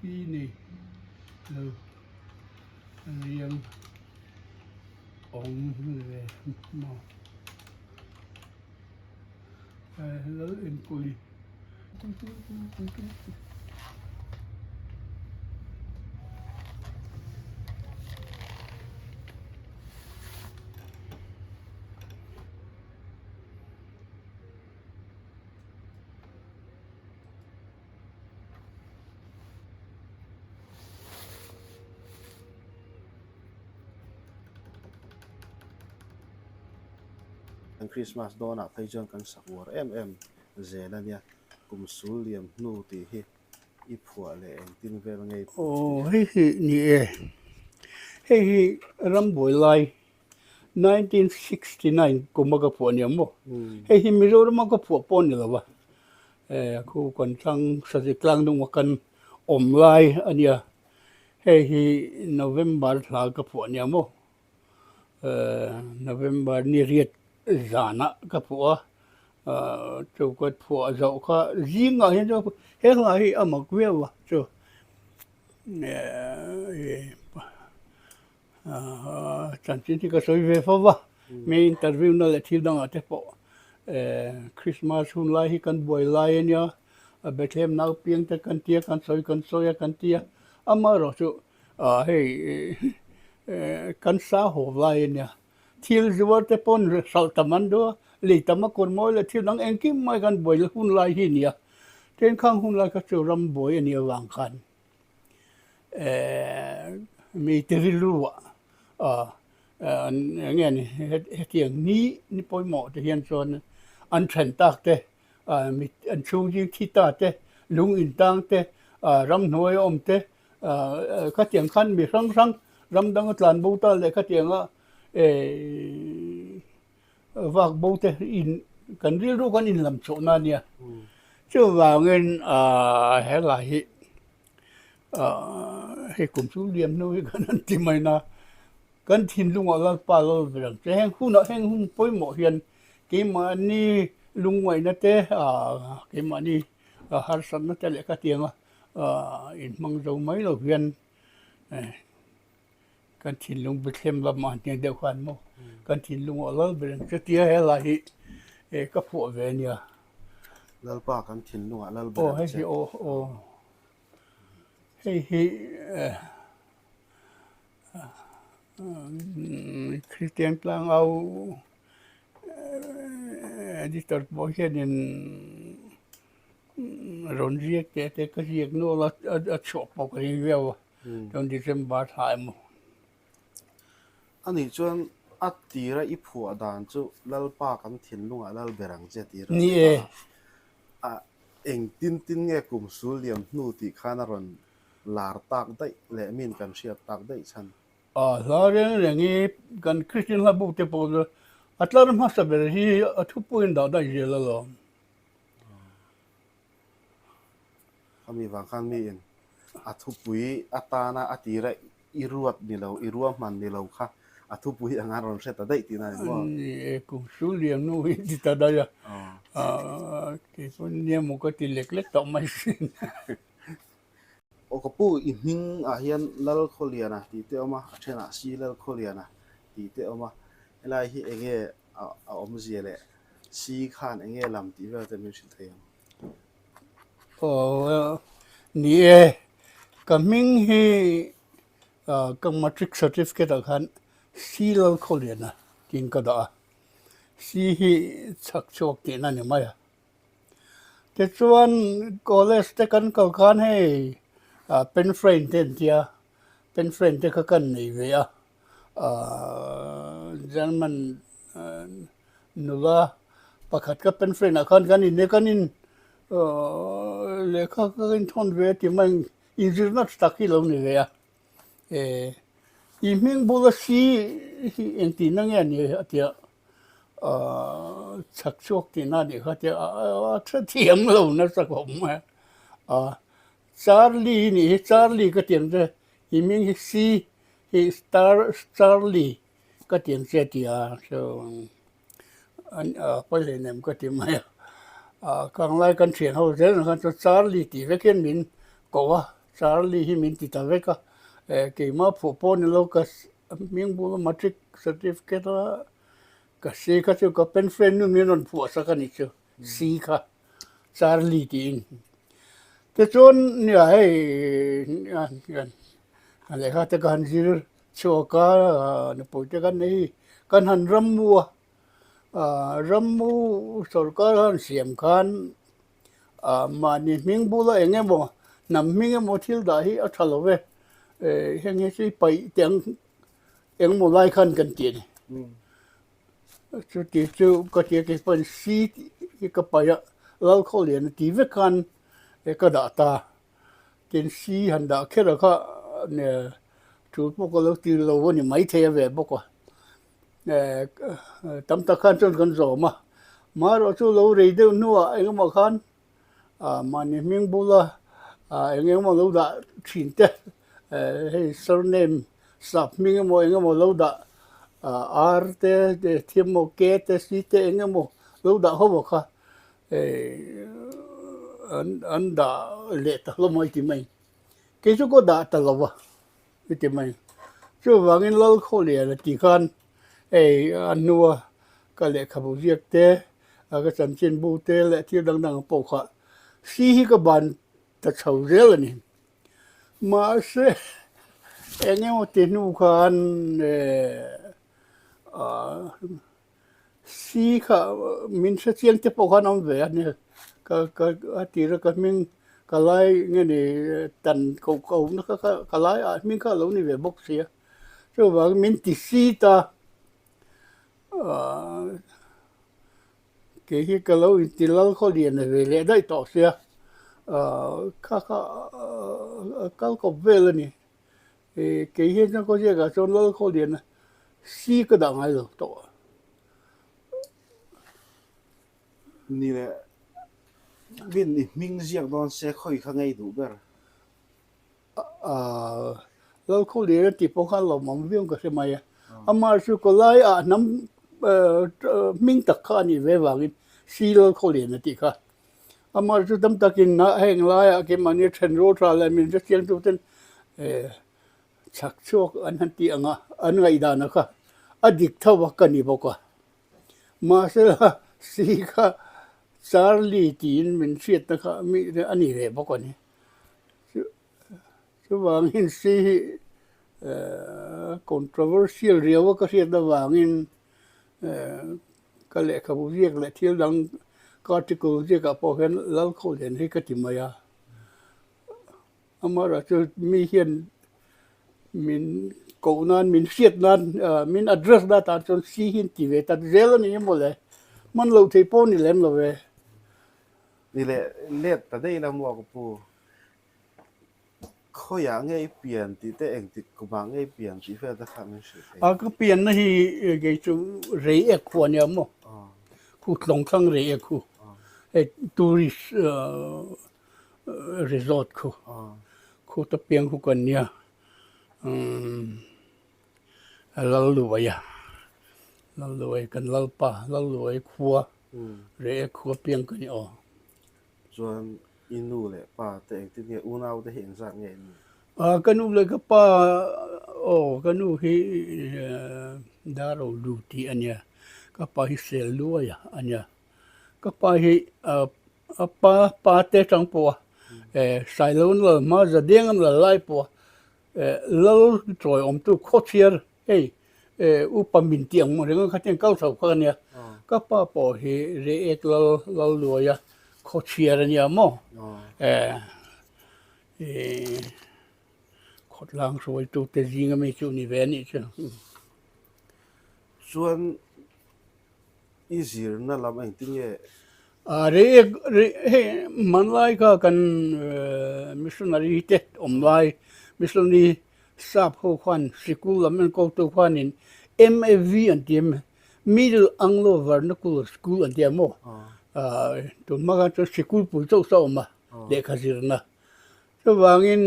khi này rồi riêng ổn về mà lớn em cùi Christmas dona phai chuan kan sak war em zela nia kum sul liam nu ti hi i phua le eng tin vel ngei oh hi ni hey ram boy lai 1969 kumaga po niya mo hey Mizoram ka po nila ba ku kan sang sa siklang nung wakan omlai ania hey November thla ka po niya mo November ni riat zana ka po chu ko po zo ka zinga hin zo he la hi amakwe wa chu chan chin ti ka soi ve fa ba me interview na le thil dang ate po Christmas hun lai hi kan boy lai nia Bethlehem nau piang te kan tia kan soi kan tia amaro chu hey kan sa ho lai nia thil zuwa te pon sal taman do le tamakon moi le thil dang engkim mai kan boy hun lai hi nia ten khang hun lai ka chu ram boy ania wang khan mi teriluwa nghe ni tiếng ni poi mo te hian chon an then tak te mi an chung ji thi ta te lung in tang te ram noi om te ka tiếng khan mi sang sang ram dang tlan bo ta le ka tiếng a vak bo te in kan ri ru kan in lam cho na nia chu wa ngen he la hi he kum chu liam no kan an ti mai na kan thin lung ala pa lo verang te heng hu na heng hum poi mo hian ke ma ni lung wai na te ke ma ni har san na te le ka tianga in mang zo mai lo hian kan thin lung Bethlehem la ma tiang de khan mo kan thin lung ala verang te tia he la hi ka pho ve nia lal pa kan thin nu lal ba oh he hey Christian Klang au editor boy in ronjiek te ka jiek no la a chop mo ka riel don December time ani chuan atira i phua dan chu lal pa kan thin nu lal berang che ti ni eng tin nge kum sul liam nu ti khana ron lar tak dai le min kan siat tak dai chan la rengi kan Christian la bu te po atlar ma sa ber hi athu puin da da je la lo kami wang khan mi in athu pui atana atira iruat ni lo iruam man ni lo kha athu pui anga ron se ta dai ti na mo ni ku suliam no hi ti ta da ya ke pun ni mo ko ti lek lek to mai sin o ko pu i hing a hian lal kholiana ti te oma thena si lal kholiana ti te oma elai hi enge a om ziele si khan enge lam ti ve te mi si thayam ni coming hi kang matric certificate khan si lal kholiana kin ka da si hi chak chok ti na ni mai te chuan college te kan kal khan hei pen friend ten tia pen friend te ka kan nei ve a German nula pakhat ka pen friend a khan kan in ne kan in lekha ka in thon ve ti mang injir na stuck hi lo ni ve a i ming bula si en ti na nge ni atia chak chok ti na ni kha tia tha thiam lo na sa ko ma Charlie ka tiang de hi ming hi si hi Charlie ka tiang che tia so an pale nem ka ti mai kang lai kan thian ho zel kan Charlie ti ve ken min ko wa Charlie hi min ti ta veka ke ma pho pon lo ka ming bu matric certificate ka se ka chu ka pen friend nu min on phu sa ka ni chu si ka Charlie ti te chon ni ai ale ka te kan zir cho ka ne po te kan nei kan han ram mu ram mu sarkar han siam khan mà ni ming bula enge mo nam ming mo thil da hi a thalo ve henge si pai tiang eng mo lai khan kan ti chu ti chu ka ti ke pan si ka pa ya lal kho lian ti ve khan e ka da ta tin si han da khe ra kha ne chu po ko lo ti lo ni mai the ve bo ko tam ta khan chon kan zo ma ro chu lo re de nu a eng mo khan mà niệm miếng bù la anh em mà lâu đã chuyển thế hay surname sắp miếng mà anh em mà lâu đã R thế để thêm một cái thế C thế anh em mà lâu đã không có anh đã lệ ta lâu mấy tiếng mấy cái chỗ có đã ta lâu cái tiếng mấy chỗ vàng anh lâu khó lệ là chỉ cần anh nuôi cái lệ khẩu việc thế cái sản trên bù thế lệ thiếu đằng đằng bổ khá si ka ban ta chau rel ni ma se enge mo tenu khan si ka min se chiang te po khan am ve ni ka ti ra ka min ka lai nge ni tan ko na ka lai min ka lo ni ve bok sia so ba min ti si ta cái hi ka lo ti lal kho lian ve le dai to sia ka ko vel ni cái hi na ko je ga chon lal kho lian si ka da ngai lo to ni le vin ni ming ziak don se khoi kha ngai du ber lal kho lian ti po khan lo mom viong ka se mai ama su ko lai nam minh tắc kha ni ve wangin si lal kho lian ti kha ama chu tam takin na heng lai ke mani then ro tra la min je chiang tu ten chak chok an han ti anga an ngai da na kha adik thawa ka ni bo ka ma se si kha Charlie tin min siat na kha mi ani re bo ko ni chu wangin si controversial riawa ka siat da wangin ka le kha bu riek le thil dang ka ti ko je ka po hen lal kho len hi ka ti maya amara chu mi hian min ko nan min siat nan min address da ta chon si hin ti ve ta zel ni mo le man lo thei po ni lem lo ve ni le let ta dei la mo ko pu kho ya ngai pian ti te eng ti ku ba ngai pian ti fe ta kha min shi ka pian na hi ge chu rei ek khwa ni mo khu tlong thang rei ek khu tourist resort khu ta piang khu kan nia lal luai kan lal pa lal luai khua rei ek khu piang kan ni chuan inu le pa te eng ti nge unau te hen sa nge ni kanu le ka pa kanu hi daro lu ti ania ka pa hi sel luaya ania ka pa hi pa te chang po sai lo lo ma za deng la lai po lo troi om tu kho chiar hey u pa min tiang mo reng ka tiang kau thau ka nia ka pa po hi re ek lo luaya kho chiar ania mo khot lang rồi tu te zinga me chu ni ve ni chu chuan izir na lam eng ti nge re he man lai ka kan missionary te om lai missionary sap ho khan sikul lam ko tu khan in MAV an tim middle anglo vernacular school an tim mo tu ma ka sikul pu chau sau ma de khazir na so wangin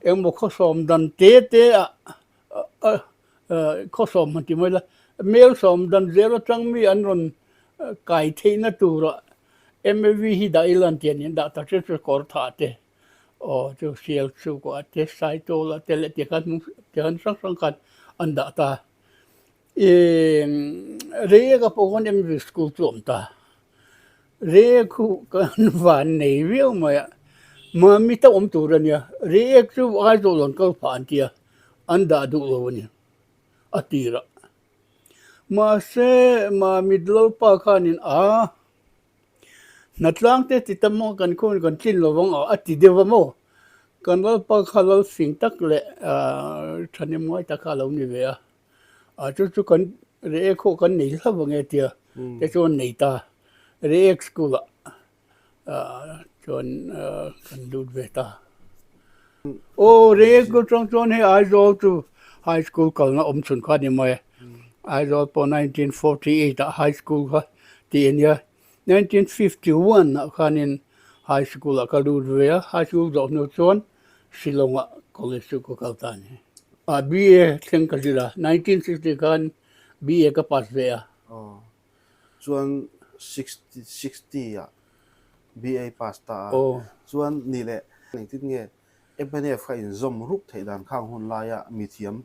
em một khó xóm đàn tế khó xóm mà chỉ mới là mail xóm đàn dễ là trăng mi anh rồi cải thế na tu rồi em vì hi đại lan tiền hiện đã ta sẽ có thả thế 哦，就小出过这晒多了，这了这很上看，安达ta，re ka po kon em school tlom ta, re ku kan van nei viu ma mi ta tu ran ya, re chu ai zo lon kal phan tia, anda du lo ni, atira. Ma se ma midlo pa khanin natlang te ti tamo kan kun kan chin lo wang ati dewa mo. Kan lal pa khalal sing tak le thani moi ta khalo ni ve chu kan re kho kan nei la wang e tia te chu nei ta re school chon kan lut ve ta o re ko chon he I go to high school kal na chun kha ni mai I go po 1948 high school kha ti nya 1951 khanin high school ka lut ve high school do no chon Shillong College ko kaltani. BA theng kalira 1960 kan BA ka pass ve chuan 60 BA pass ta chuan ni le ning tin nge MNF kha in zom rup thei dan khang hun la ya mi thiam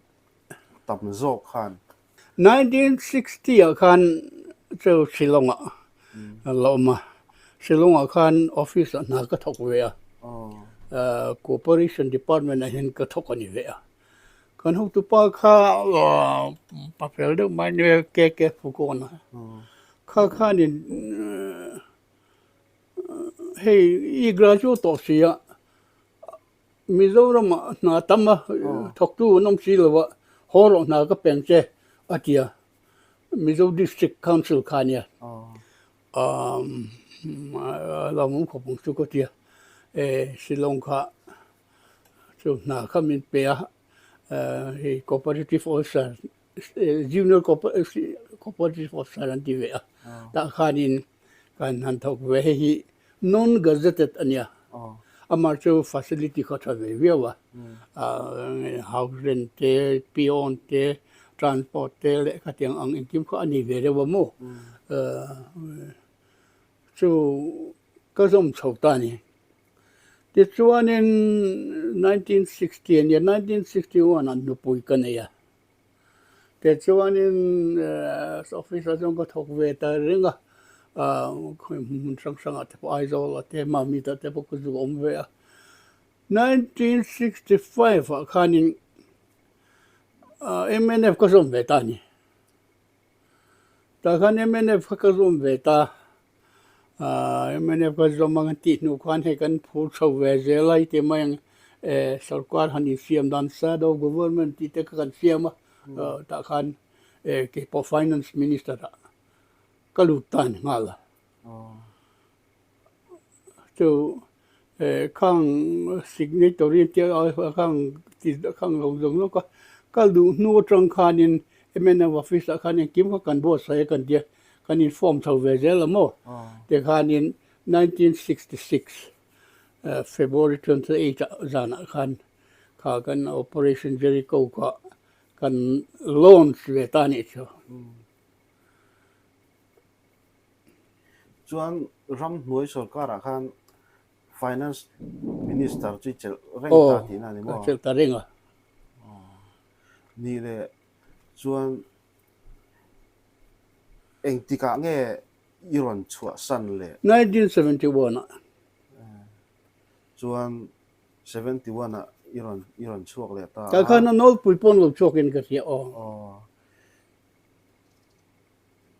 tam zo khan 1960 kan chu Shillong loma Shillong kan office na ka thok ve Corporation Department hin ka thok ani ve kan hu tu pa kha papel de mai ne ke fu ko na kha ni hey I graduate to sia Mizoram na tama thok tu nom si lo hor na ka pen che atia Mizo District Council khania la mun ko pung chu ko tia Shillong kha chu na khamin pe he cooperative officer junior cooperative officer an ti ve ta khanin kan han thok ve hi non gazetted ania amar chu facility kha tha ve wa house rent te pion te transport te le kha tiang ang inkim kha ani ve re wa mo chu ka zom chau ta ni This one in 1960 and 1961 and Nupui Kanaya. That's one in office as on got talk with a ringer. Sang at the eyes all at the mammy at the book of 1965, Kanin MNF Kazum Betani. Takan MNF Kazum Beta. MNF ka zomang ti nu kwan he kan phur chho ve zelai te mang sarkar hani siam dan sa do government ti te kan siam ta khan ke po finance minister kalutan ngala to khang signatory te khang lo jong lo ka kalu nu trang khanin MNF office khanin kim ka kan bo sai kan dia kan inform chho ve zel mo te khan in 1966 February 28 zana khan kha kan operation Jericho ka kan launch ve tani cho chuan ram hnuai sarkar khan finance minister chi chel reng ta ti na ni mo chel ta renga ni le chuan eng tika nge iron chua san le 1971 chuan 71 iron chuak le ta ka khan nol puipon lo chokin ka sia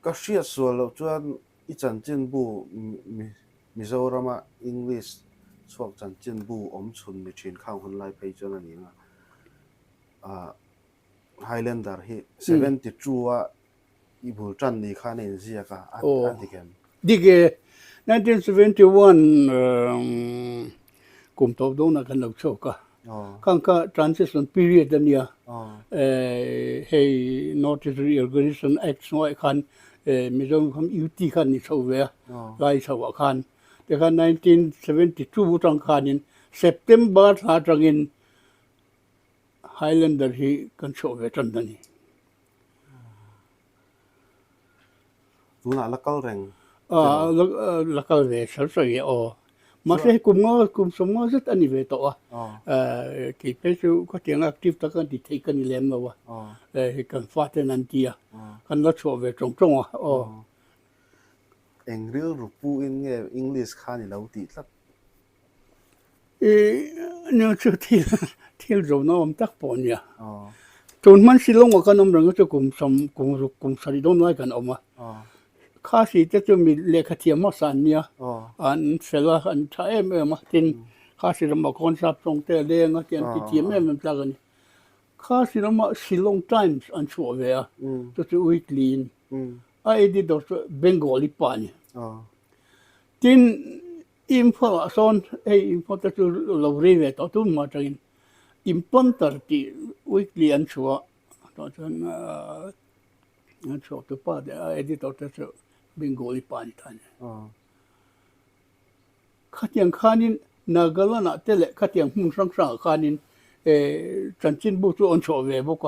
ka sia so lo chuan I chan chin bu Mizoram English chuak chan chin bu om chun mi thin khang hun lai pe chon ani na Highlander hi 72 ibul chan ni khan en zia ka adikem dige 1971 kum to do na kan lo choka kan ka transition period ania hey notice reorganization act so khan Mizoram kham UT khan ni so ve lai so khan te khan 1972 tang khan in September tha tang in Highlander hi kan so ve tan ni tuna lakal reng lakal ve sal so ye mà sẽ cùng sống ngó rất anh về tổ thì bây giờ có tiếng active ta cần thì thấy cần làm đâu thì cần phát triển anh chị cần nó cho về trồng trồng anh real rupu in nghe English khá nhiều lâu tít lắm nếu chưa thì rồi nó ông tắc bỏ nhỉ trốn man xí lông cái nông dân cho cùng sari đông nói cái ông khá sĩ cho chúng mình lệ khát hiếm mà sản nhỉ anh sẽ là anh thấy em mà tin khá sĩ làm con sắp trong tele đen cái tiền thì tiệm em ra cái khá sĩ làm Shillong Times anh chụp về cho weekly ai đi đó Bengali pani tin import son import cho lâu về đó tu mà cho importer thì weekly anh chụp đó cho anh chụp tu pa để editor cho Bengali pani thanh khát tiếng khanin Nagaland nè tele khát tiếng hung sang sang khanin chân chính bút cho anh chụp về bốc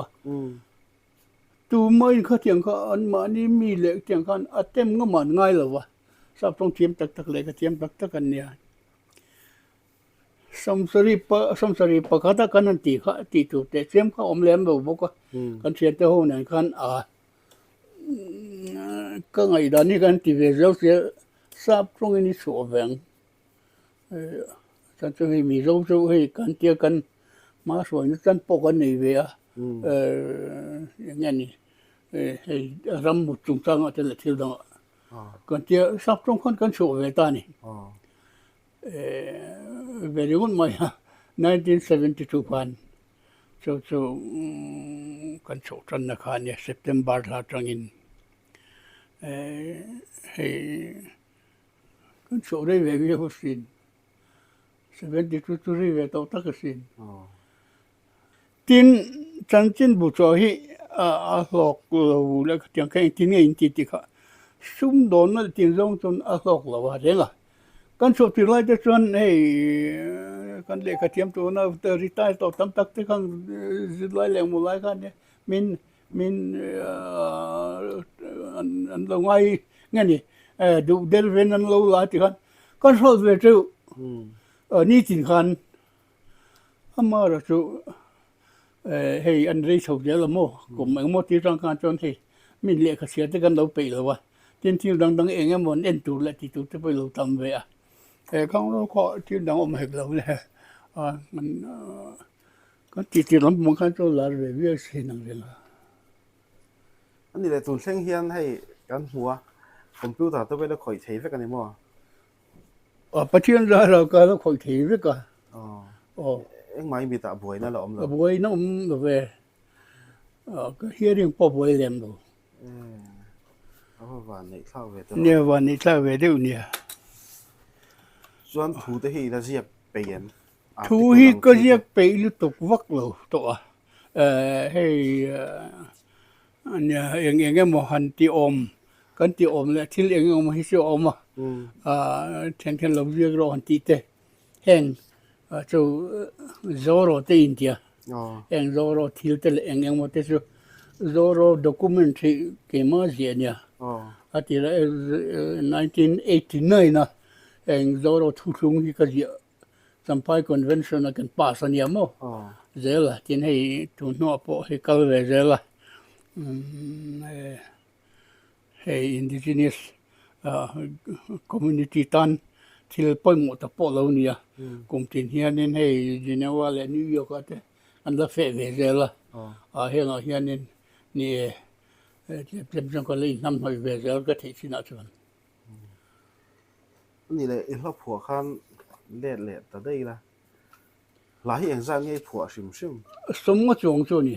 tu mới khát tiếng khan mà ni mi lệ tiếng khan atem ngắm mà ngay là vậy sắp trong tiệm tắc lệ cái tiệm tắc cái này samsari pa khát cái này thì tu để tiệm khan om lem đâu bốc cái chuyện đó hôm nay khan cái ngày đó ni khan thì về rồi sẽ sắp trong cái này sổ vàng chân cho hay mi rau rau hay khan tiệc khan mà sổ nó chân bốc cái này vềอย่างนี้รำมุดจุงจังอ่ะจะเลยที่ดังก่อนที่สับตรงคนกันโชว์เวตานี่เวรีวันมา1972พันโชว์กันโชว์จันทร์คารเนี่ย September ลาจังอินกันโชว์ได้เวรีหัวสิน72ตุรีเวตเอาตักสินtin chân chính bộ cho hi lọc lâu là tiếng cái tin nghe tin thì cả xung đột nó tin giống trong lọc lâu thế là con số thì lại cho chân hey con để cái tiệm tôi nó retire tao tắm tắc thì con lại làm một lại con nhé mình anh lâu ngay nghe nhỉ đủ để về anh lâu lại thì con số về chịu ní tin con mà rồi chịu hey anh rơi sầu giờ là mô cùng mấy mô tiêu trong can chọn thì mình lệ cái xe tới gần đâu bị rồi trên tiêu đằng đằng em muốn em tụ lại thì tụ tới bây lâu tầm về không nó có tiêu đằng ông hết lâu này mình có tiêu lắm muốn khăn cho là về việc gì năng gì là anh đi lại tuần sinh hiền hay cái hùa computer tôi bây giờ khỏi thấy với cái này mà bắt chuyện ra rồi cái nó khỏi thấy với cả anh máy bị tạ bụi nó là rồi bụi nó rồi về cái hearing po bụi làm rồi và này sao về nhiều và này sao về đâu nhỉ doan thu tới hi là gì biển thu hi có gì bị liên tục vắt rồi tổ hay anh cái một hành ti ôm cái ti ôm là thiếu anh ôm hay siêu ôm thiên lâu việc rồi hành ti tê hèn cho Zoro te India anh Zoro thiếu te anh một te Zoro documentary cái mà gì nhỉ thì là 1989 na anh Zoro thu chung hi cái gì sampai convention akan pass anh em giờ là tin hay tu nó po hay cái về giờ là hay indigenous community tan til poi mo ta po lo nia cùng tin hian nên hay Geneva là New York ate an la fe về giờ là hay là hian nên ni tiếp trong cái lấy năm hồi về giờ cái thị sinh nào chọnนี่เลยอินลับผัวขันเล็ดแต่ได้ละหลายอย่างจะง่ายผัวชิม什么种做呢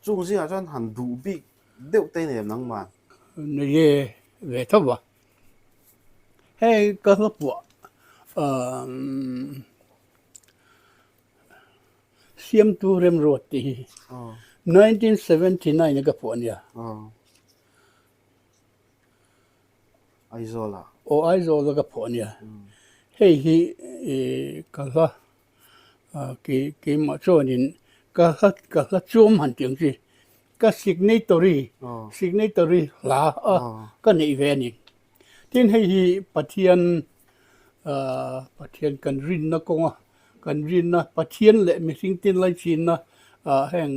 中间啊，咱很独臂六对年能嘛？那也为他吧嘿个是不先都人罗的1979那个破呢ไอโซล่ะไอโซ那个破呢嘿个是给嘛做人个做蛮定是个 signatory 啦个你为呢天嘿白天ประเทศกันรินนะกงอ่ะกันรินนะประเทศแหละมีสิ่งที่ไล่ชินนะแห่ง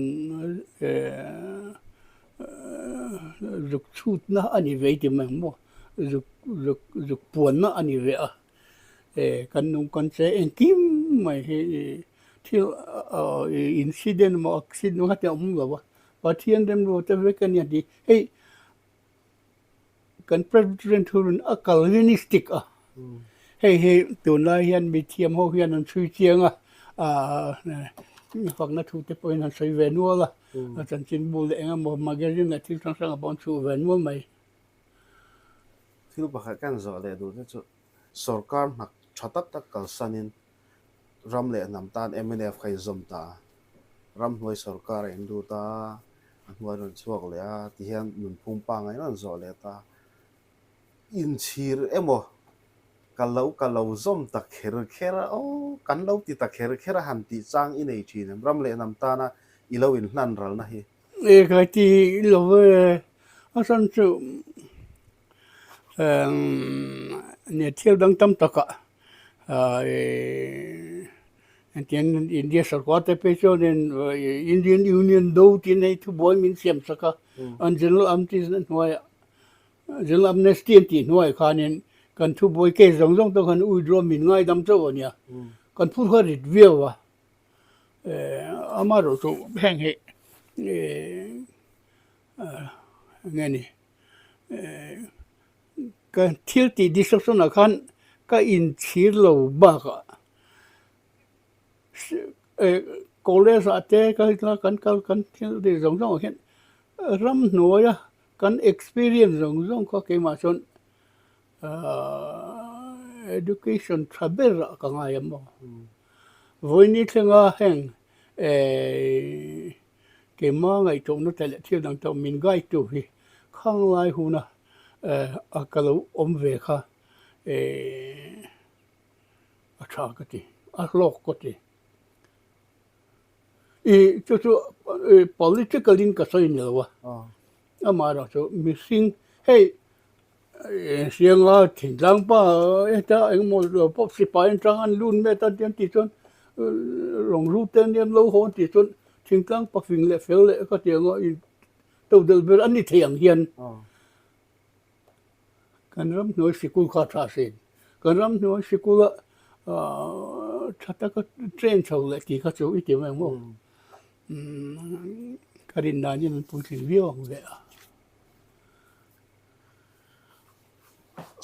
รุกชุดนะอันนี้เวทีมันมั่วรุกปวนนะอันนี้เวะกันนุ่งกันเสเองกิมไม่ที่อินซิเดนต์มาอักซิดว่าจะมุ่งว่าประเทศเดิมรู้แต่เวกันอย่างดีเฮ้ยกันประเทศทุนอักลวินิสติกอ่ะเฮ้ยตัวนั้นเฮียนมีเทียมเขาเฮียนนั่นช่วยเจียงอ่ะฟังนักทุนที่ไปนั่นใช้เวนัวละอาจารย์จินบุลเองมามาเกจินที่ทั้งสองบอลช่วยเวนัวไหมที่ลูกบอกกันจะเลยดูที่สุดสุรการหักชัดตักกัลสันินรำเละน้ำตาล MNF ใครจมตารำหน่วยสุรการเองดูตาหน่วยนั้นช่วยเลยที่เห็นหนุนพุ่งปังไงนั่นจะเลยตาอินชีร์kalau zom tak kera kan lau ti tak kera han ti chang in ei thin ram le nam ta na ilo in hnan ral na hi cáiที่เราสันสุเนี่ยเที่ยวดังตั้มตะกะอันที่อินเดียสกัดแต่เป็นส่วนอินเดียนยูเนียนดูที่ในทุกบอยมินเสียมสักอันเจนอัมที่นั่นหน่วยเจนอัมเนสตี้ที่หน่วยขานินกันทุกบอยเกสงต้องกันอุดรมินง่ายดำเจ้าเนี่ยกันพูดเขาดิดเวียวว่ะอามารู้ตัวแห่งเหไงนี่ก็เที่ยวที่ดิสก์ส่วนกันก็อินชีร์เราบ้าก็โคเลสอาเต้ก็กันเที่ยวที่สองเห็นรำหน่วยกัน experience สองก็เกี่ยมาชนeducation travel ก็ง่ายมั้งวันนี้ถึงว่าแห่งเกี่ยมาไงตรงนั้นแต่ละเที่ยวดังตัวมินไกตัวที่ข้างไล่หูนะก็เราเวค่ะอาชากติโลกกติจู่ๆpolitical ลิงก็ใช่เนี่ยวะมาเราจะ missing เฮ้ยเสียงถิ่นจังป้าแต่เองมองดูพบสิบปีจังอันลุ่นเมื่อตอนเดียนที่สุดหลงรูเต็นเดียนโลหะที่สุดถิ่นจังป้าฟิงเล่เฟลเล่ก็เตียงตัวเดิมเป็นอันนี้เทียงเฮียนกันรำหน่วยสกุลข้าราชการกันรำหน่วยสกุลชัตก็เทรนชาวเล็กที่เขาจะอีกทีมั้งมั้งการินนานี่มันพูดถึงวิวเลย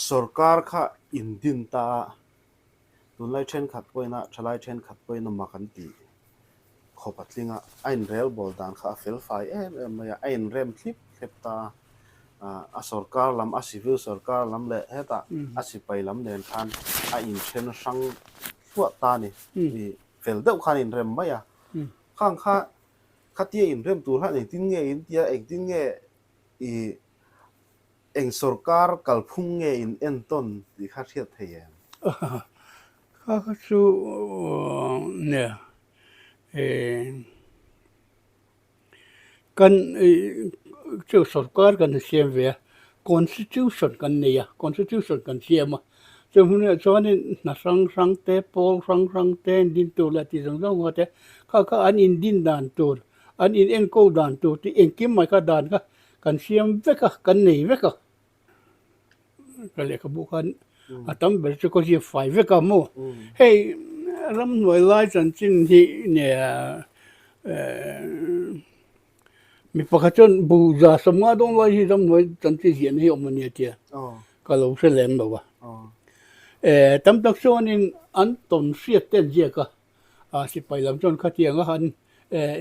สุรการข้าอินดินตาตุนไล่เช่นขัดป่วยนะชลายเช่นขัดป่วยนมากันตีขอปัดลิงไอ้เรลบอลดานข้าเฟลไฟไม่ไอ้เรมคลิปตาสุรการลำสิวิลสุรการลำเละเฮตาสิไปลำเดินทันไอ้อินเช่นสังหัวตานี่เฟลเดาขันอินเรมไม่ข้างข้าเตี้ยอินเรมตัวท่านเองติ้งเงี้ยอินเตี้ยเองติ้งเงี้ยเองสุรการกัลพุ่งเงี้ยอินเอ็นต้นที่ข้าเทียบเทียนข้าสู้เนี่ยกันเจ้าสุรการกันเสียมเวีย constitution กันเนี่ย constitution กันเสียมจนเนี่ยส่วนนี้นักสังเตะโพลสังเตะดินตัวละที่สังว่าแต่ข้าอันอินดินด่านตัวอันอินเอ็นโกด่านตัวที่เอ็งกิมไม่ก็ด่านก็กันเสียมเวกกันนี่เวกก็เลยขบุกันตั้มเบลจะก็จะไฟเวกมั่วเฮ้ยรำหน่วยไล่จนจินที่เนี่ยมีประกาศบูชาสมัยตรงไล่ที่รำหน่วยจนที่เสียนให้ออกมาเนี่ยเจ้าก็เราเสลมแบบว่าตั้มตักส่วนนี้อันต้นเสียเต้นเจ้าก็สิไปลำจนข้าเทียงก็หัน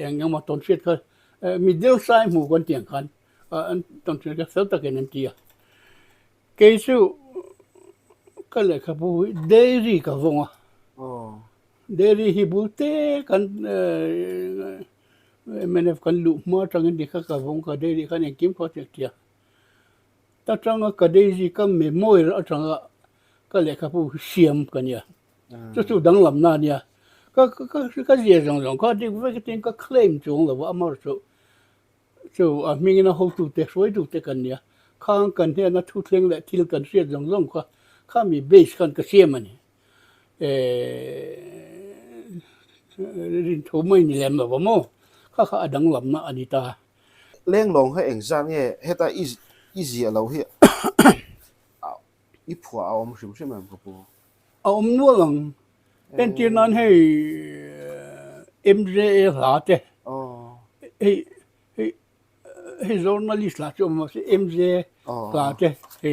ยังมาต้นเสียก็มีเดียวใส่หมู่กันเทียงกันอันต้นเสียก็เสร็จตะเกียนเจ้าเกี่ยวก็เลยครับผู้เดรี่กับวงเดรี่ฮิบุเต้กันมันกันลุมาจังดีกับวงกับเดรี่กันยังกิมพอเทียแต่จังกับเดรี่ก็ไม่มวยแล้วจังก็เลยครับผู้เสียมกันเนี่ยจะสู้ดังลำนาเนี่ยก็เสียจังก็ดีว่าก็ถึงก็เคลมจงแล้วว่ามาสู้มีเงินเอาตัวเตะสวยตัวเตะกันเนี่ยข้างกันเนี่ยนักทุเรียนและที่กันเสียจังก็ข้ามีเบสกันก็เสียมัน รินทูไม่นี่แหลมแบบว่าโม่ข้าดังลำนะอันนี้ตา เล่งลงให้เองจ้างเนี่ยให้ตาอีเสียเราเฮียอีผัวเอามาชิมใช่ไหมครับปู เอาอมนัวหลังเป็นที่นั้นให้MJ หลาเจ้ อ๋อ ให้journalist หลาจมมาสิ MJ หลาเจ้ให้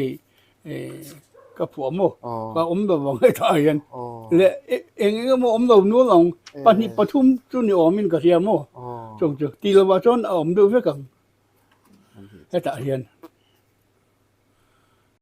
กับผัวโม่ก็อมตัววังให้ทายกันและเองก็โม่อมตัวนัวหลังปัจจุบันทุ่มจุนี่อมินก็เสียโม่จงตีละว่าจนอมดูเพื่อกันให้ตายกัน